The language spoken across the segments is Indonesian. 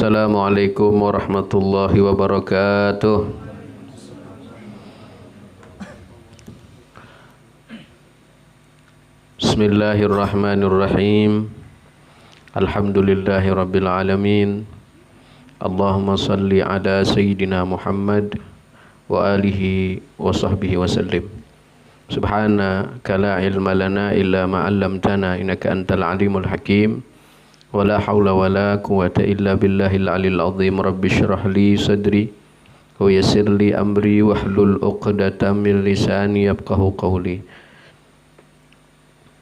Assalamualaikum warahmatullahi wabarakatuh. Bismillahirrahmanirrahim. Alhamdulillahi rabbil alamin. Allahumma salli ala sayyidina Muhammad wa alihi wa sahbihi wa sallim. Subhanaka la ilma lana illa ma 'allamtana innaka antal alimul hakim. Wala haula wala quwwata illa billahil aliyil azim. Rabbi shrah li sadri wa yassir li amri wahlul 'uqdatam min lisani yafqahu qawli.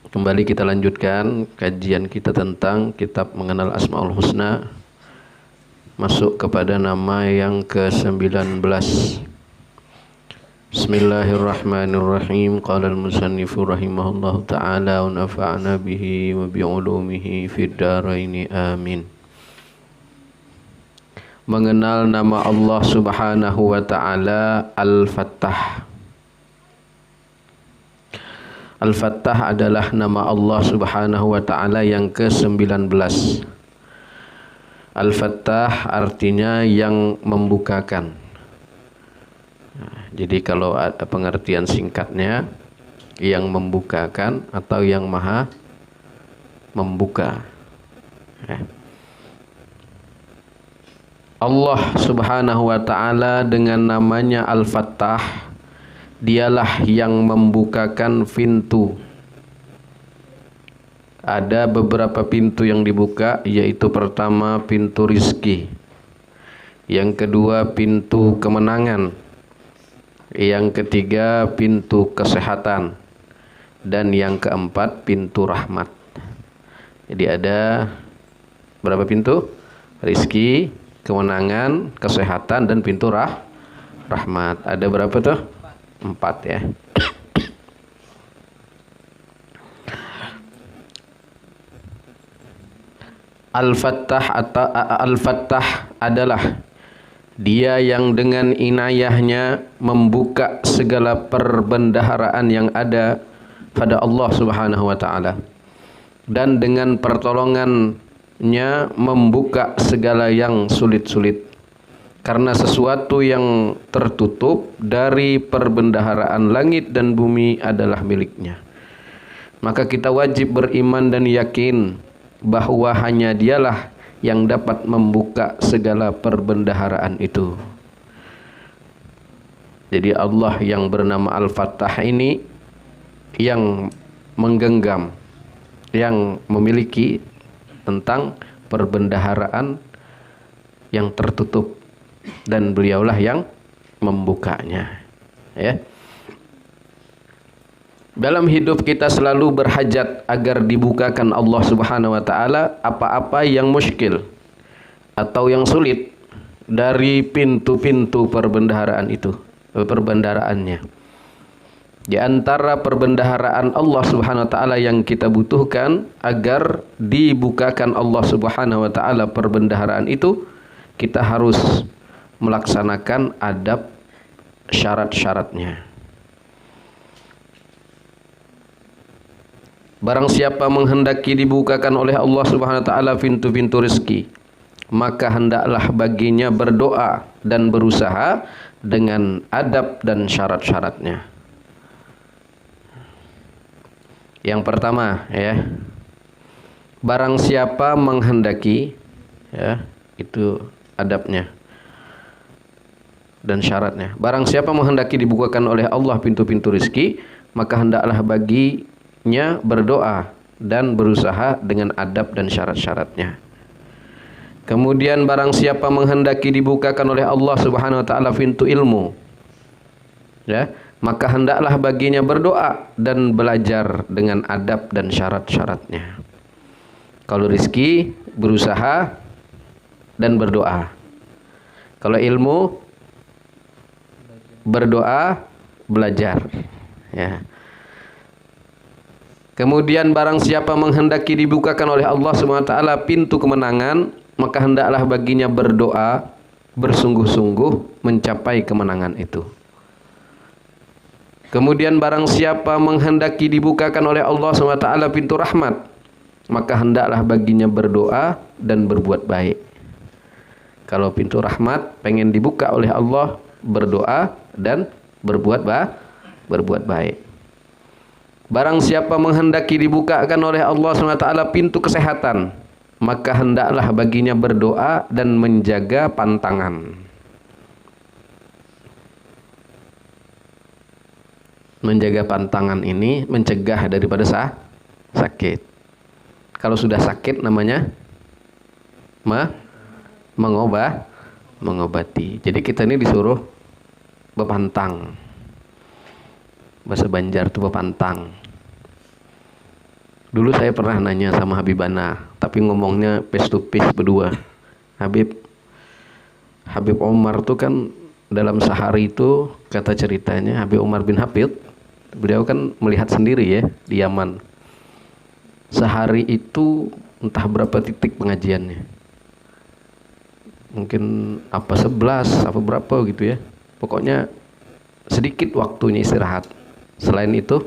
Kembali kita lanjutkan kajian kita tentang kitab mengenal Asmaul Husna, masuk kepada nama yang ke-19. Bismillahirrahmanirrahim. Qala al-musannifu rahimahullahu ta'ala wa nafa'na bihi wa bi'ulumihi fid dharaini amin. Mengenal nama Allah Subhanahu wa ta'ala Al-Fattah. Al-Fattah adalah nama Allah Subhanahu wa ta'ala yang ke-19. Al-Fattah artinya yang membukakan. Jadi kalau ada pengertian singkatnya, yang membukakan atau yang maha membuka. Allah Subhanahu wa ta'ala dengan namanya Al-Fattah, dialah yang membukakan pintu. Ada beberapa pintu yang dibuka, yaitu pertama pintu rizki, yang kedua pintu kemenangan, yang ketiga pintu kesehatan, dan yang keempat pintu rahmat. Jadi ada berapa pintu? Rizki, kemenangan, kesehatan, dan pintu rahmat. Ada berapa tuh? 4 ya. Al-Fattah atau Al-Fattah adalah Dia yang dengan inayahnya membuka segala perbendaharaan yang ada pada Allah Subhanahu wa ta'ala, dan dengan pertolongannya membuka segala yang sulit-sulit. Karena sesuatu yang tertutup dari perbendaharaan langit dan bumi adalah miliknya. Maka kita wajib beriman dan yakin bahwa hanya dialah yang dapat membuka segala perbendaharaan itu. Jadi Allah yang bernama Al-Fattah ini yang menggenggam, yang memiliki tentang perbendaharaan yang tertutup, dan beliaulah yang membukanya. Ya. Dalam hidup kita selalu berhajat agar dibukakan Allah Subhanahu wa ta'ala apa-apa yang muskil atau yang sulit dari pintu-pintu perbendaharaan itu, perbendaharaannya. Di antara perbendaharaan Allah Subhanahu wa ta'ala yang kita butuhkan agar dibukakan Allah Subhanahu wa ta'ala perbendaharaan itu, kita harus melaksanakan adab syarat-syaratnya. Barang siapa menghendaki dibukakan oleh Allah Subhanahu wa ta'ala pintu-pintu rezeki, maka hendaklah baginya berdoa dan berusaha dengan adab dan syarat-syaratnya. Yang pertama ya, barang siapa menghendaki, ya, itu adabnya dan syaratnya. Barang siapa menghendaki dibukakan oleh Allah pintu-pintu rezeki, maka hendaklah baginya berdoa dan berusaha dengan adab dan syarat-syaratnya. Kemudian barang siapa menghendaki dibukakan oleh Allah Subhanahu wa ta'ala pintu ilmu, ya, maka hendaklah baginya berdoa dan belajar dengan adab dan syarat-syaratnya. Kalau rizki, berusaha dan berdoa. Kalau ilmu, berdoa, belajar. Ya. Kemudian barang siapa menghendaki dibukakan oleh Allah SWT pintu kemenangan, maka hendaklah baginya berdoa bersungguh-sungguh mencapai kemenangan itu. Kemudian barang siapa menghendaki dibukakan oleh Allah SWT pintu rahmat, maka hendaklah baginya berdoa dan berbuat baik. Kalau pintu rahmat pengen dibuka oleh Allah, berdoa dan berbuat baik. Barang siapa menghendaki dibukakan oleh Allah SWT pintu kesehatan, maka hendaklah baginya berdoa dan menjaga pantangan. Menjaga pantangan ini mencegah daripada sakit. Kalau sudah sakit namanya mengobati. Jadi kita ini disuruh bepantang. Bahasa Banjar itu bepantang. Dulu saya pernah nanya sama Habibana, tapi ngomongnya face to face berdua. Habib Omar tuh kan dalam sehari itu, kata ceritanya Habib Omar bin Hafid, beliau kan melihat sendiri ya di Yaman. Sehari itu entah berapa titik pengajiannya. Mungkin 11 berapa gitu ya. Pokoknya sedikit waktunya istirahat. Selain itu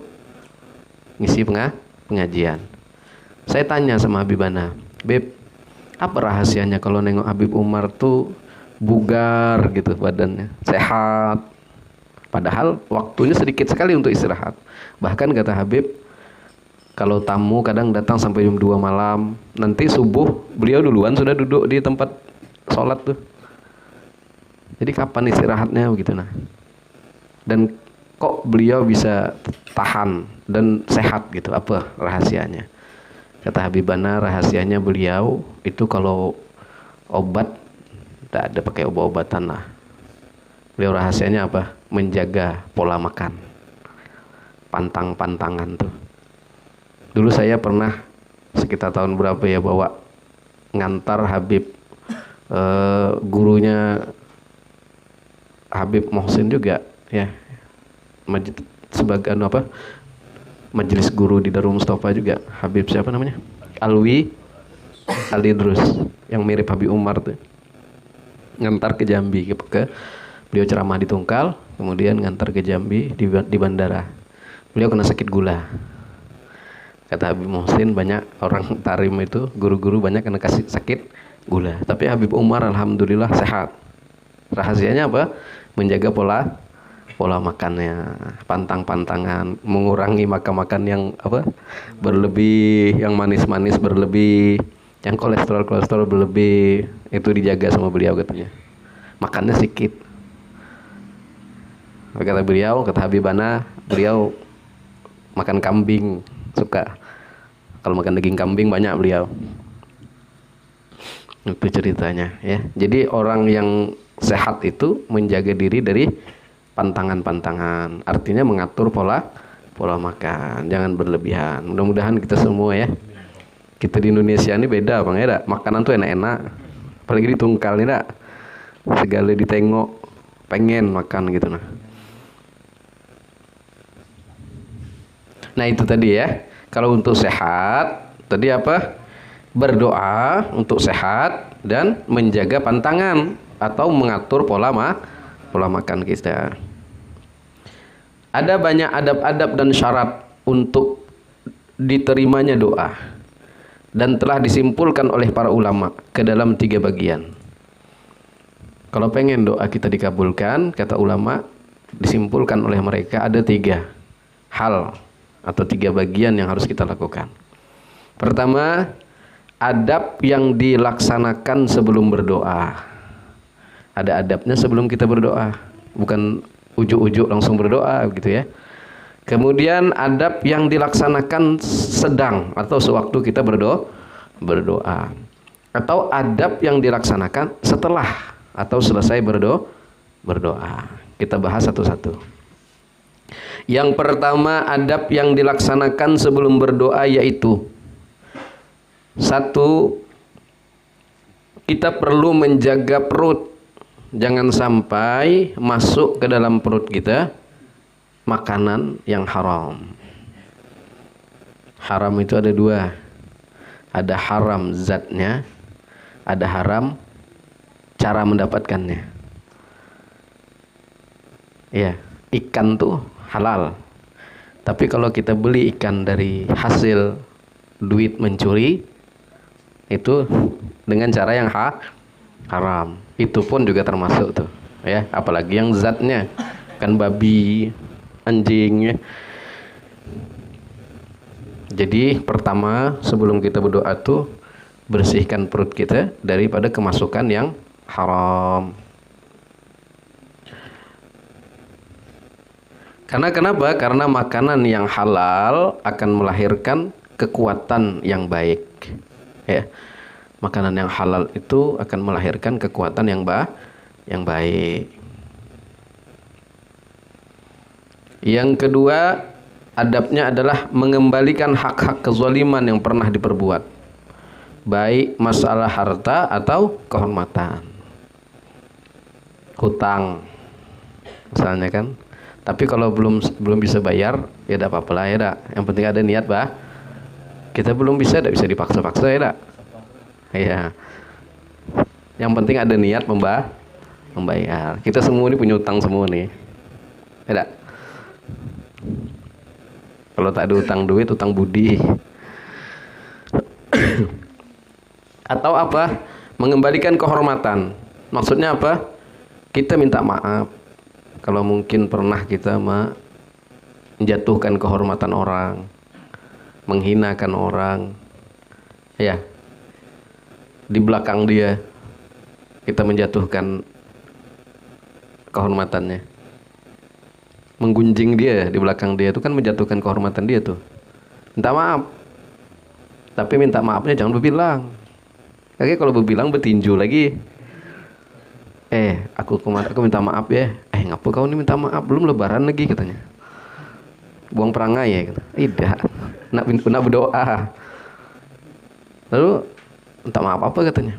ngisi pengajian. Saya tanya sama Habibana, Beb, apa rahasianya kalau nengok Habib Umar tuh bugar gitu badannya, sehat, padahal waktunya sedikit sekali untuk istirahat. Bahkan kata Habib, kalau tamu kadang datang sampai jam 2 malam, nanti subuh beliau duluan sudah duduk di tempat sholat tuh. Jadi kapan istirahatnya begitu nah. Dan kok beliau bisa tahan dan sehat gitu, apa rahasianya? Kata Habibana, rahasianya beliau itu kalau obat tidak ada pakai obat-obatan lah. Beliau rahasianya apa? Menjaga pola makan, pantang-pantangan tuh. Dulu saya pernah sekitar tahun berapa ya bawa ngantar Habib, gurunya Habib Mohsin juga ya, sebagai majelis guru di Darul Mustafa juga. Habib siapa namanya? Alwi Alidrus yang mirip Habib Umar tuh. Ngantar ke Jambi, ke beliau ceramah di Tungkal, kemudian ngantar ke Jambi di bandara. Beliau kena sakit gula. Kata Habib Mohsin, banyak orang Tarim itu, guru-guru banyak kena sakit gula. Tapi Habib Umar alhamdulillah sehat. Rahasianya apa? Menjaga pola makannya, pantang-pantangan, mengurangi makan-makan yang berlebih, yang manis-manis berlebih, yang kolesterol berlebih, itu dijaga sama beliau katanya. Makannya sedikit. Kata beliau, kata Habibana, beliau makan kambing, suka. Kalau makan daging kambing banyak beliau. Itu ceritanya ya. Jadi orang yang sehat itu menjaga diri dari pantangan-pantangan, artinya mengatur pola makan, jangan berlebihan. Mudah-mudahan kita semua ya, kita di Indonesia ini beda bang ya, makanan tuh enak-enak, apalagi di Tungkal nih, segala ditengok pengen makan gitu nah itu tadi ya. Kalau untuk sehat tadi apa? Berdoa untuk sehat dan menjaga pantangan atau mengatur pola makan kita. Ada banyak adab-adab dan syarat untuk diterimanya doa, dan telah disimpulkan oleh para ulama ke dalam 3 bagian. Kalau pengen doa kita dikabulkan, kata ulama, disimpulkan oleh mereka ada 3 hal atau 3 bagian yang harus kita lakukan. Pertama, adab yang dilaksanakan sebelum berdoa. Ada adabnya sebelum kita berdoa, bukan ujuk-ujuk langsung berdoa gitu ya. Kemudian adab yang dilaksanakan sedang atau sewaktu kita berdoa. Atau adab yang dilaksanakan setelah atau selesai berdoa. Kita bahas satu-satu. Yang pertama, adab yang dilaksanakan sebelum berdoa yaitu 1, kita perlu menjaga perut. Jangan sampai masuk ke dalam perut kita makanan yang haram. Haram itu ada 2. Ada haram zatnya, ada haram cara mendapatkannya. Ya, ikan tuh halal. Tapi kalau kita beli ikan dari hasil duit mencuri, itu dengan cara yang haram. Itu pun juga termasuk tuh, ya. Apalagi yang zatnya kan babi, anjing, ya. Jadi pertama sebelum kita berdoa tuh bersihkan perut kita daripada kemasukan yang haram. Karena kenapa? Karena makanan yang halal akan melahirkan kekuatan yang baik. Ya. Makanan yang halal itu akan melahirkan kekuatan yang baik. Yang kedua, adabnya adalah mengembalikan hak-hak kezaliman yang pernah diperbuat. Baik masalah harta atau kehormatan. Hutang. Misalnya kan. Tapi kalau belum bisa bayar, ya tidak apa-apa lah, ya dak. Yang penting ada niat, bah. Kita belum bisa, tidak bisa dipaksa-paksa, ya dak. Iya. Yang penting ada niat membayar. Kita semua ini punya utang semua nih. Ya dak. Kalau tak ada utang duit, utang budi. Atau apa? Mengembalikan kehormatan. Maksudnya apa? Kita minta maaf. Kalau mungkin pernah kita menjatuhkan kehormatan orang, menghinakan orang, ya, di belakang dia kita menjatuhkan kehormatannya, menggunjing dia di belakang dia, itu kan menjatuhkan kehormatan dia tuh. Minta maaf, tapi minta maafnya jangan berbilang. Oke, kalau berbilang bertinju lagi. Aku minta maaf ya. Ngapa kau ini minta maaf? Belum lebaran lagi katanya. Buang perangai ya. Tidak. Nak berdoa. Lalu minta maaf apa katanya?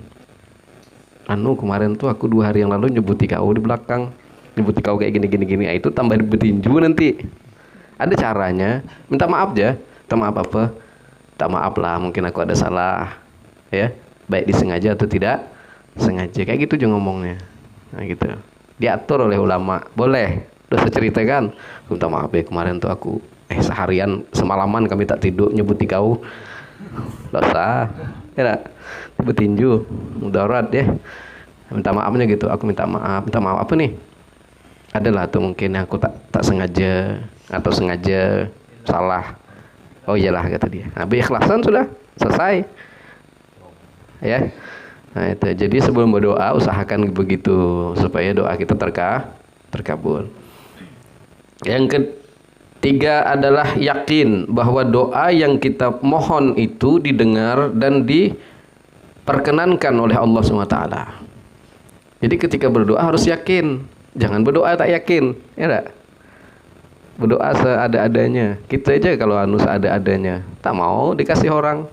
Kemarin tuh aku 2 hari yang lalu nyebuti kau di belakang. Nyebuti kau kayak gini. Itu tambah bertinju nanti. Ada caranya. Minta maaf aja. Minta maaf apa? Minta maaf lah. Mungkin aku ada salah. Ya. Baik disengaja atau tidak sengaja. Kayak gitu aja ngomongnya. Nah gitu. Diatur oleh ulama. Boleh. Udah saya ceritakan. Minta maaf ya kemarin tuh aku seharian semalaman kami tak tidur nyebuti kau. Nggak usah. Ya bertinju. Mudarat ya. Minta maafnya gitu. Aku minta maaf. Minta maaf apa nih? Adalah tuh mungkin aku tak sengaja atau sengaja salah. Oh iyalah kata dia. Nah, ikhlasan sudah selesai. Ya. Nah itu, jadi sebelum berdoa usahakan begitu supaya doa kita terkabul. Yang ketiga adalah yakin bahwa doa yang kita mohon itu didengar dan diperkenankan oleh Allah SWT. Jadi ketika berdoa harus yakin, jangan berdoa tak yakin, ya enggak? Berdoa seada-adanya. Kita aja kalau seada-adanya, tak mau dikasih orang,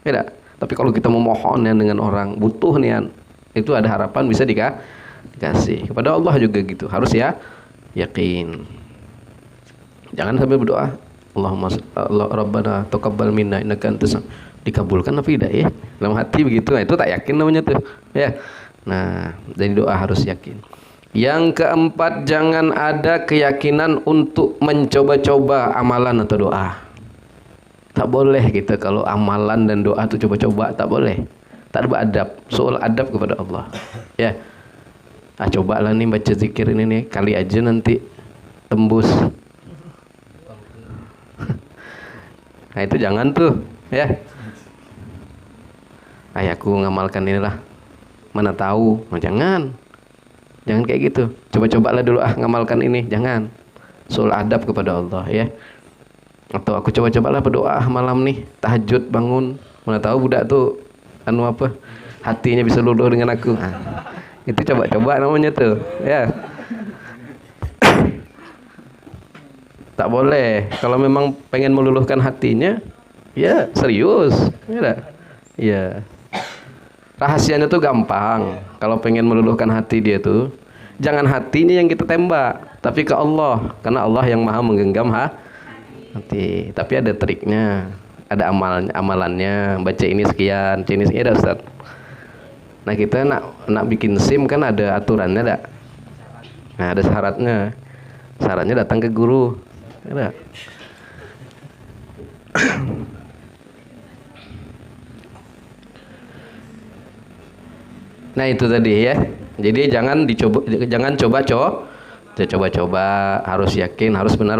ya enggak? Tapi kalau kita memohon dengan orang butuh nian, itu ada harapan bisa dikasih. Kepada Allah juga gitu. Harus ya yakin. Jangan sampai berdoa, Rabbana taqabbal minna innaka antas, dikabulkan tapi tidak ya. Dalam hati begitu. Nah, itu tak yakin namanya tuh. Ya. Nah, jadi doa harus yakin. Yang keempat, jangan ada keyakinan untuk mencoba-coba amalan atau doa. Tak boleh kita kalau amalan dan doa itu coba-coba, tak boleh. Tak ada adab, soal adab kepada Allah. Ya. Cobalah nih baca zikir ini nih, kali aja nanti tembus. Nah itu jangan tuh, ya. Aku ngamalkan inilah. Mana tahu, jangan. Jangan kayak gitu. Coba-cobalah dulu ngamalkan ini, jangan. Soal adab kepada Allah, ya. Atau aku coba-cobalah berdoa malam nih, tahajud bangun, mana tahu budak tuh hatinya bisa luluh dengan aku. Itu coba-coba namanya tuh, ya. Tak boleh. Kalau memang pengen meluluhkan hatinya, ya serius, ya. Ya. Rahasianya tuh gampang. Kalau pengen meluluhkan hati dia tuh, jangan hatinya yang kita tembak, tapi ke Allah, karena Allah yang maha menggenggam hati. Tapi ada triknya, ada amalannya. Baca ini sekian, ada Ustaz. Nah kita nak bikin SIM kan ada aturannya, ada. Nah ada syaratnya. Syaratnya datang ke guru, ada. Nah itu tadi ya. Jadi jangan dicoba, jangan coba-coba, harus yakin, harus benar.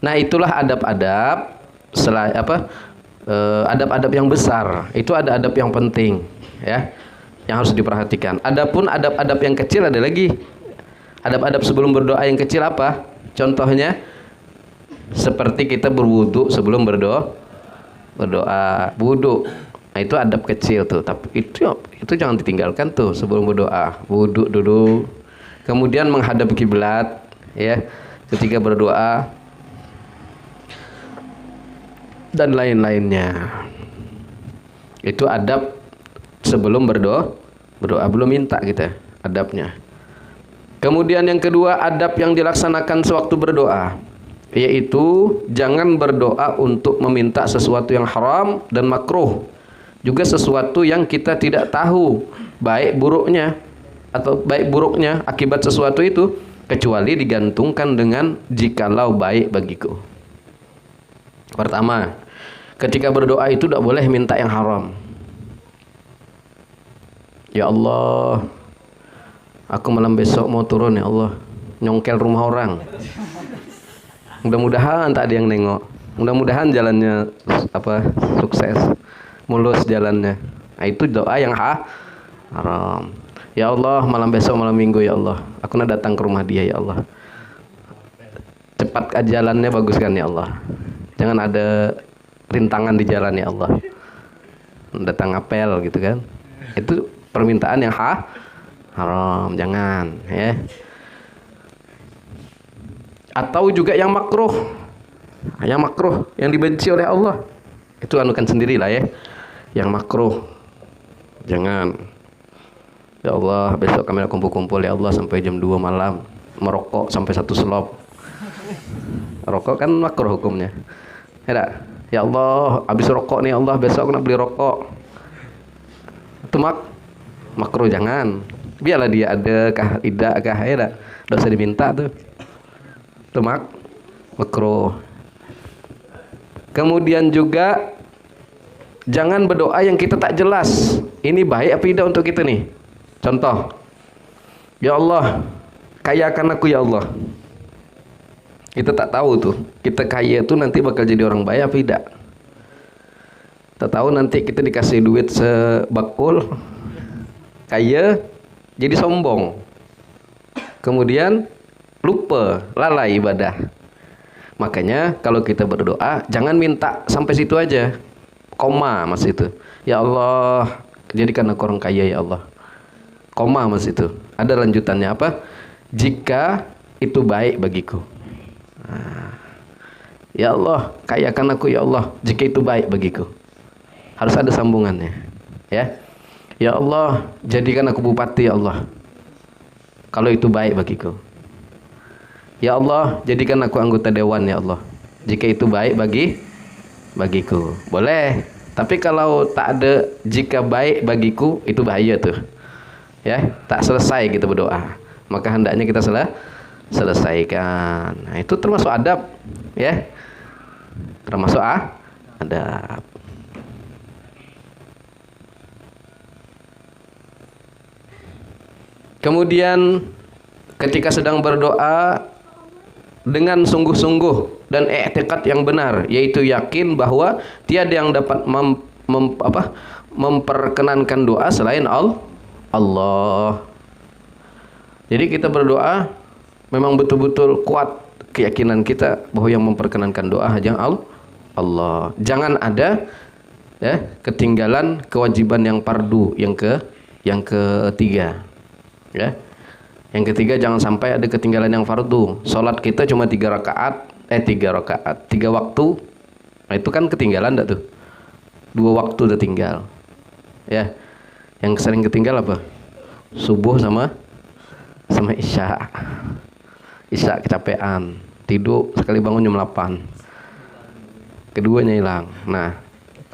Nah itulah adab-adab adab-adab yang besar. Itu ada adab yang penting ya, yang harus diperhatikan. Adapun adab-adab yang kecil ada lagi. Adab-adab sebelum berdoa yang kecil apa? Contohnya seperti kita berwudu sebelum berdoa. Wudu. Nah, itu adab kecil tuh, tapi itu jangan ditinggalkan tuh sebelum berdoa. Wudu dulu. Kemudian menghadap kiblat ya ketika berdoa dan lain-lainnya. Itu adab sebelum berdoa, belum minta kita adabnya. Kemudian yang kedua, adab yang dilaksanakan sewaktu berdoa, yaitu jangan berdoa untuk meminta sesuatu yang haram dan makruh, juga sesuatu yang kita tidak tahu baik buruknya akibat sesuatu itu, kecuali digantungkan dengan jikalau baik bagiku. Pertama, ketika berdoa itu tidak boleh minta yang haram. Ya Allah, aku malam besok mau turun ya Allah, nyongkel rumah orang. Mudah-mudahan tak ada yang nengok. Mudah-mudahan jalannya sukses, mulus jalannya. Nah, itu doa yang haram. Ya Allah, malam besok malam minggu ya Allah, aku nak datang ke rumah dia ya Allah. Cepat jalannya, baguskan ya Allah. Jangan ada rintangan di jalan ya Allah. Datang apel gitu kan. Itu permintaan yang haram, jangan ya. Atau juga yang makruh. Yang makruh, yang dibenci oleh Allah. Itu anukan sendirilah ya. Yang makruh. Jangan. Ya Allah, besok kami kumpul-kumpul ya Allah sampai jam 2 malam. Merokok sampai 1 selop. Rokok kan makruh hukumnya. Ya Allah, habis rokok nih Allah, besok aku nak beli rokok. Itu makruh, jangan. Biarlah dia ada kah tidak kah, ya tak? Tidak usah diminta tuh. Itu makruh. Kemudian juga jangan berdoa yang kita tak jelas. Ini baik apa tidak untuk kita nih? Contoh, ya Allah, kayakan aku ya Allah. Kita tak tahu tuh, kita kaya tuh nanti bakal jadi orang baik apa tidak. Tak tahu nanti kita dikasih duit sebakul, kaya, jadi sombong. Kemudian lupa, lalai ibadah. Makanya kalau kita berdoa, jangan minta sampai situ aja. Koma mas itu. Ya Allah, jadikan aku orang kaya ya Allah. Koma mas itu. Ada lanjutannya apa? Jika itu baik bagiku. Ya Allah, kayakan aku ya Allah jika itu baik bagiku. Harus ada sambungannya ya. Ya Allah, jadikan aku bupati ya Allah kalau itu baik bagiku. Ya Allah, jadikan aku anggota dewan ya Allah jika itu baik bagiku. Boleh, tapi kalau tak ada jika baik bagiku, itu bahaya tuh ya. Tak selesai kita berdoa, maka hendaknya kita selesaikan. Nah, itu termasuk adab ya. Termasuk adab. Kemudian ketika sedang berdoa dengan sungguh-sungguh dan i'tiqad yang benar, yaitu yakin bahwa tiada yang dapat memperkenankan doa selain Allah. Jadi kita berdoa memang betul-betul kuat keyakinan kita bahwa yang memperkenankan doa hanya Allah. Jangan ada ya ketinggalan kewajiban yang fardu yang ketiga. Ya. Yang ketiga, jangan sampai ada ketinggalan yang fardu. Salat kita cuma 3 rakaat, 3 waktu. Nah, itu kan ketinggalan enggak tuh? 2 waktu udah tinggal. Ya. Yang sering ketinggal apa? Subuh sama isya. Isya kecapean, tidur sekali bangun jam 8. Keduanya hilang. Nah,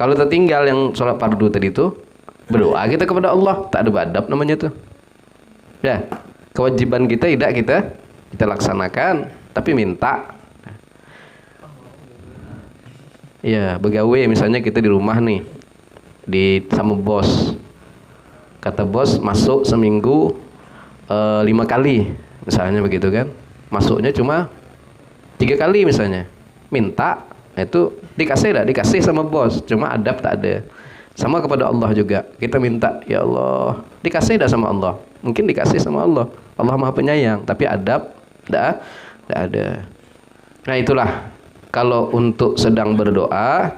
kalau tertinggal yang sholat fardu tadi itu, berdoa kita kepada Allah, tak ada badab namanya tuh. Ya, kewajiban kita tidak kita laksanakan, tapi minta. Ya, begawe misalnya kita di rumah nih, sama bos. Kata bos masuk seminggu 5 kali, misalnya begitu kan. Masuknya cuma 3 kali misalnya. Minta itu dikasih tak? Dikasih sama bos, cuma adab tak ada. Sama kepada Allah juga. Kita minta, ya Allah, dikasih tak sama Allah? Mungkin dikasih sama Allah. Allah Maha Penyayang, tapi adab tak ada. Nah itulah, kalau untuk sedang berdoa,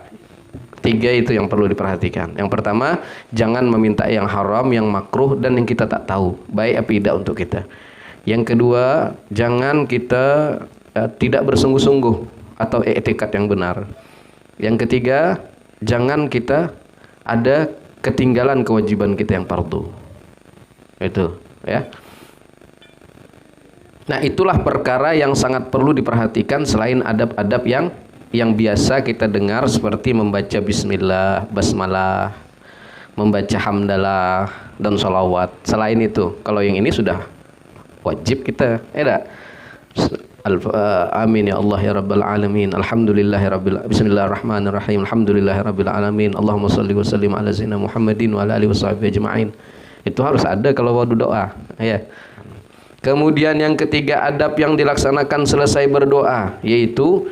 3 itu yang perlu diperhatikan. Yang pertama, jangan meminta yang haram, yang makruh, dan yang kita tak tahu baik apa tidak untuk kita. Yang kedua, jangan kita tidak bersungguh-sungguh atau i'tikad yang benar. Yang ketiga, jangan kita ada ketinggalan kewajiban kita yang fardu. Itu, ya. Nah, itulah perkara yang sangat perlu diperhatikan selain adab-adab yang biasa kita dengar seperti membaca bismillah, basmalah, membaca hamdalah dan sholawat. Selain itu, kalau yang ini sudah wajib kita, amin ya Allah ya rabbal alamin, bismillahirrahmanirrahim, alhamdulillahirabbil alamin, Allahumma shalli wa sallim ala sayyidina Muhammadin wa ala alihi washabbihi ajma'in. Itu harus ada kalau mau doa, ya. Kemudian yang ketiga, adab yang dilaksanakan selesai berdoa, yaitu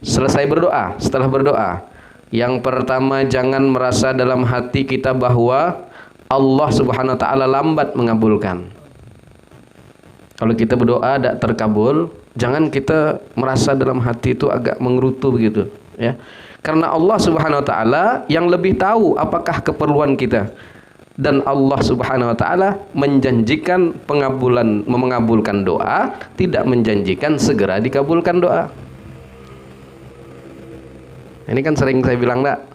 selesai berdoa, setelah berdoa. Yang pertama, jangan merasa dalam hati kita bahwa Allah Subhanahu wa taala lambat mengabulkan. Kalau kita berdoa tidak terkabul, jangan kita merasa dalam hati itu agak mengerutu begitu, ya. Karena Allah Subhanahu wa taala yang lebih tahu apakah keperluan kita. Dan Allah Subhanahu wa taala menjanjikan mengabulkan doa, tidak menjanjikan segera dikabulkan doa. Ini kan sering saya bilang enggak?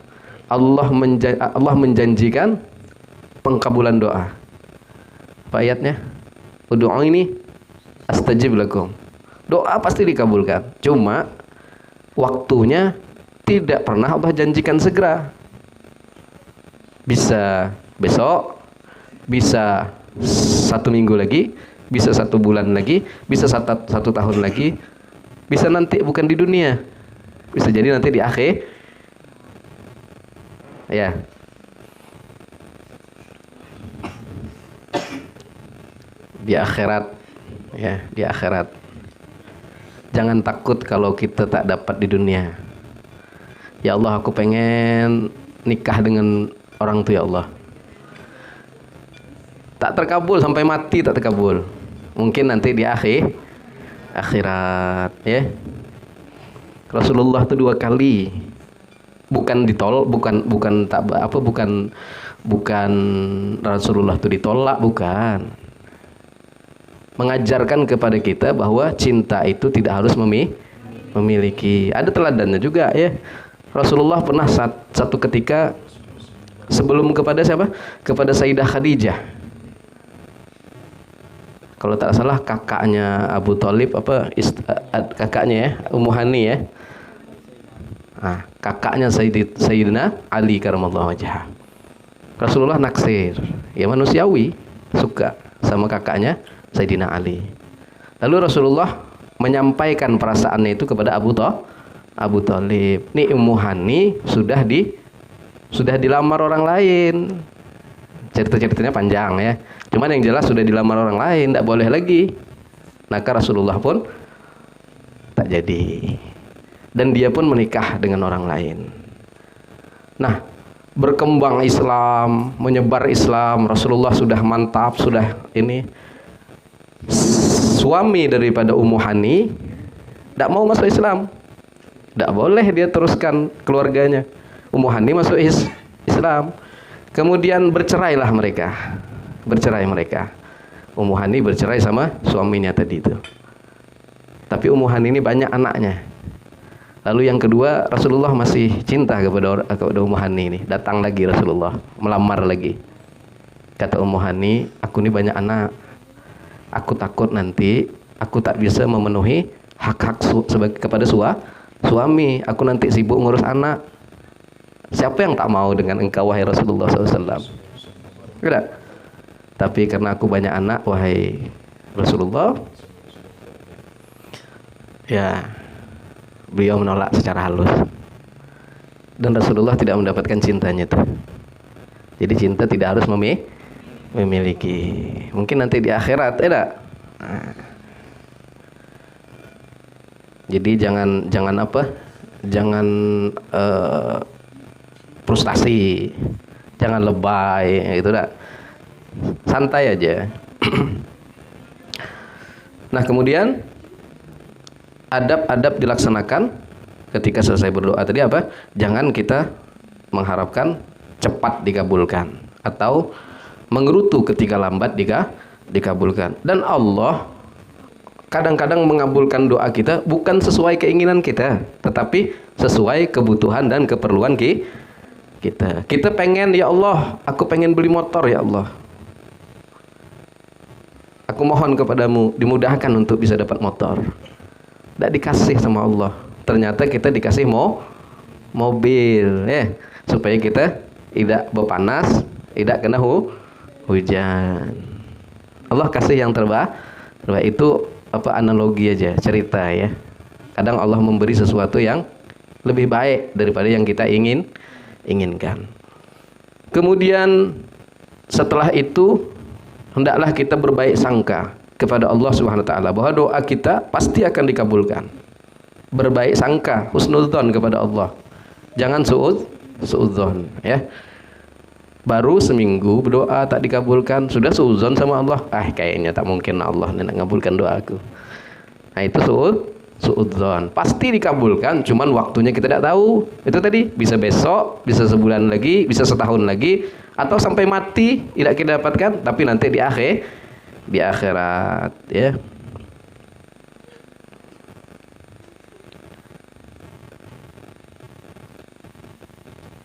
Allah menjanjikan pengkabulan doa. Apa ayatnya? Ud'uuni astajib lakum. Doa pasti dikabulkan. Cuma waktunya tidak pernah Allah janjikan segera. Bisa besok, bisa 1 minggu lagi, bisa 1 bulan lagi, bisa 1 tahun lagi, bisa nanti bukan di dunia, bisa jadi nanti di akhir, ya. Di akhirat, ya, di akhirat. Jangan takut kalau kita tak dapat di dunia. Ya Allah, aku pengen nikah dengan orang tu ya Allah. Tak terkabul sampai mati, tak terkabul. Mungkin nanti di akhirat, ya. Rasulullah itu 2 kali bukan Rasulullah itu ditolak, bukan. Mengajarkan kepada kita bahwa cinta itu tidak harus memiliki. Ada teladannya juga, ya. Rasulullah pernah satu ketika sebelum kepada siapa? Kepada Sayyidah Khadijah. Kalau tak salah kakaknya Abu Thalib, kakaknya ya, Ummu Hani ya. Nah, kakaknya Sayyidina Ali karramallahu wajhah. Rasulullah naksir, ya manusiawi, suka sama kakaknya Sayyidina Ali. Lalu Rasulullah menyampaikan perasaannya itu kepada Abu Thalib. Nih Ummu Hani sudah dilamar orang lain. Cerita-ceritanya panjang ya. Cuman yang jelas sudah dilamar orang lain, tidak boleh lagi. Maka Rasulullah pun tak jadi. Dan dia pun menikah dengan orang lain. Nah, berkembang Islam, menyebar Islam, Rasulullah sudah mantap, sudah ini. Suami daripada Ummu Hani tidak mau masuk Islam. Tidak boleh dia teruskan keluarganya. Ummu Hani masuk Islam. Kemudian bercerailah mereka. Ummu Hani bercerai sama suaminya tadi itu. Tapi Ummu Hani ini banyak anaknya. Lalu yang kedua, Rasulullah masih cinta kepada Ummu Hani ini. Datang lagi Rasulullah, melamar lagi. Kata Ummu Hani, aku ini banyak anak. Aku takut nanti aku tak bisa memenuhi hak-hak kepada suami. Aku nanti sibuk ngurus anak. Siapa yang tak mau dengan engkau wahai Rasulullah SAW? Tidak. Tapi karena aku banyak anak wahai Rasulullah, ya beliau menolak secara halus. Dan Rasulullah tidak mendapatkan cintanya itu. Jadi cinta tidak harus memiliki. Mungkin nanti di akhirat, tidak? Nah. Jadi jangan apa? Jangan frustasi, jangan lebay, gitu dah. Santai aja. Nah, kemudian adab-adab dilaksanakan ketika selesai berdoa tadi apa? Jangan kita mengharapkan cepat dikabulkan atau menggerutu ketika lambat dikabulkan. Dan Allah kadang-kadang mengabulkan doa kita bukan sesuai keinginan kita, tetapi sesuai kebutuhan dan keperluan kita. Kita pengen, ya Allah, aku pengen beli motor, ya Allah. Aku mohon kepadamu dimudahkan untuk bisa dapat motor. Tidak dikasih sama Allah. Ternyata kita dikasih mobil, ya, supaya kita tidak berpanas, tidak kena hujan. Allah kasih yang terbaik. Itu apa, analogi aja, cerita ya. Kadang Allah memberi sesuatu yang lebih baik daripada yang kita inginkan. Kemudian setelah itu hendaklah kita berbaik sangka kepada Allah Subhanahu wa taala bahwa doa kita pasti akan dikabulkan. Berbaik sangka, husnudzon kepada Allah. Jangan suudzon, ya. Baru seminggu berdoa tak dikabulkan, sudah suudzon sama Allah. Kayaknya tak mungkin Allah nak ngabulkan doaku. Nah, itu suudzon. Pasti dikabulkan, cuman waktunya kita tidak tahu. Itu tadi, bisa besok, bisa sebulan lagi, bisa setahun lagi, atau sampai mati tidak kita dapatkan, tapi nanti di akhirat, ya.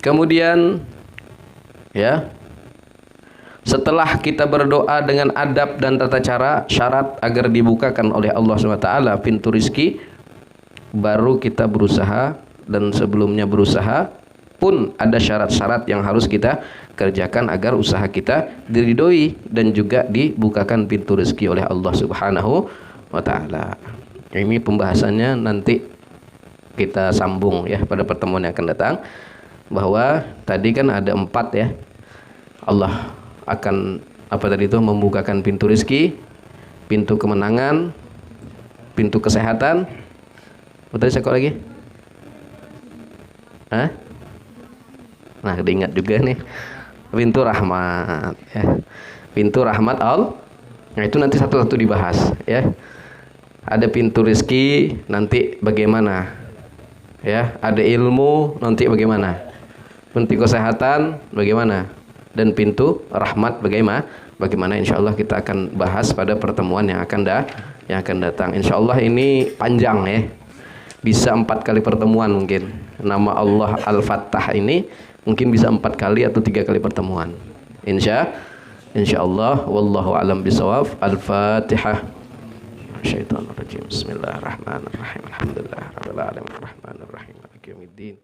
Kemudian, ya, setelah kita berdoa dengan adab dan tata cara, syarat agar dibukakan oleh Allah SWT pintu rizki, baru kita berusaha. Dan sebelumnya berusaha pun ada syarat-syarat yang harus kita kerjakan agar usaha kita diridhoi dan juga dibukakan pintu rizki oleh Allah Subhanahu wa taala. Ini pembahasannya nanti kita sambung ya pada pertemuan yang akan datang. Bahwa tadi kan ada 4 ya. Allah akan apa tadi itu, membukakan pintu rizki, pintu kemenangan, pintu kesehatan. Betul, saya kok lagi? Hah? Nah, diingat juga nih. Pintu rahmat ya. Pintu rahmat Allah. Nah, itu nanti satu-satu dibahas ya. Ada pintu rizki nanti bagaimana? Ya, ada ilmu nanti bagaimana? Pintu kesehatan bagaimana? Dan pintu rahmat bagaimana? Insyaallah kita akan bahas pada pertemuan yang akan datang. Insyaallah ini panjang ya. Bisa 4 kali pertemuan mungkin. Nama Allah Al-Fattah ini mungkin bisa 4 kali atau 3 kali pertemuan. Insyaallah wallahu alam bisawab. Al-Fatihah. Syaitanir rajim. Bismillahirrahmanirrahim. Alhamdulillahirabbil alamin arrahmanirrahim maliki yaumiddin.